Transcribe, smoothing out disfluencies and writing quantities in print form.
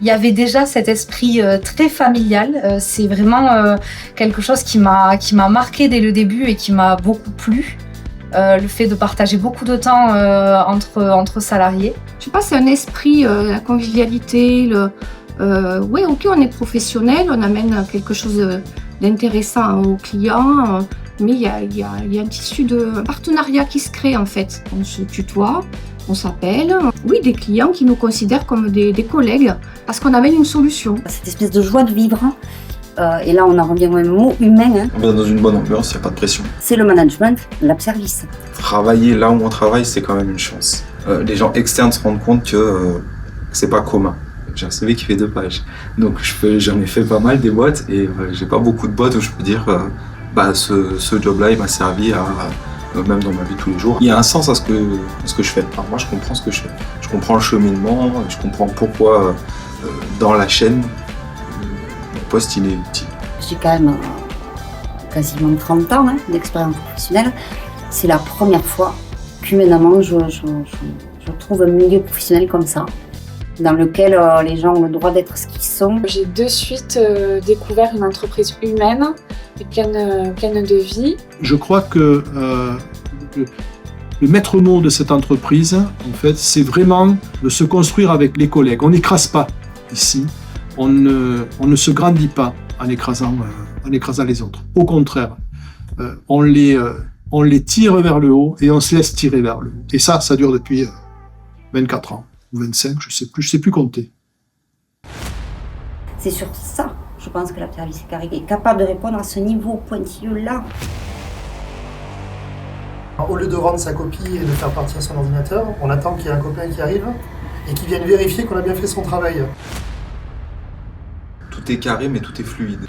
Il y avait déjà cet esprit très familial. C'est vraiment quelque chose qui m'a marqué dès le début et qui m'a beaucoup plu. Le fait de partager beaucoup de temps entre salariés. Je sais pas, c'est un esprit, la convivialité, oui, ok, on est professionnel, on amène quelque chose d'intéressant aux clients, mais il y a un tissu de partenariat qui se crée en fait. On se tutoie, on s'appelle. Oui, des clients qui nous considèrent comme des collègues parce qu'on amène une solution. Cette espèce de joie de vivre. Et là, on en revient au mot humain. On vient dans une bonne ambiance, il n'y a pas de pression. C'est le management, l'ab-service. Travailler là où on travaille, c'est quand même une chance. Les gens externes se rendent compte que c'est pas commun. J'ai un CV qui fait 2 pages. Donc j'en ai fait pas mal des boîtes et j'ai pas beaucoup de boîtes où je peux dire ce job-là, il m'a servi à même dans ma vie de tous les jours. Il y a un sens à ce que je fais. Enfin, moi, je comprends ce que je fais. Je comprends le cheminement, je comprends pourquoi dans la chaîne, mon poste, il est utile. J'ai quand même quasiment 30 ans d'expérience professionnelle. C'est la première fois qu'humainement, je trouve un milieu professionnel comme ça, dans lequel les gens ont le droit d'être ce qu'ils sont. J'ai de suite découvert une entreprise humaine et pleine de vie. Je crois que le maître mot de cette entreprise, en fait, c'est vraiment de se construire avec les collègues. On n'écrase pas ici, on ne se grandit pas en écrasant les autres. Au contraire, on les tire vers le haut et on se laisse tirer vers le haut. Et ça dure depuis 24 ans. 25, je sais plus compter. C'est sur ça, je pense que l'ab-service est capable de répondre à ce niveau pointilleux-là. Au lieu de rendre sa copie et de faire partir son ordinateur, on attend qu'il y ait un copain qui arrive et qui vienne vérifier qu'on a bien fait son travail. Tout est carré, mais tout est fluide.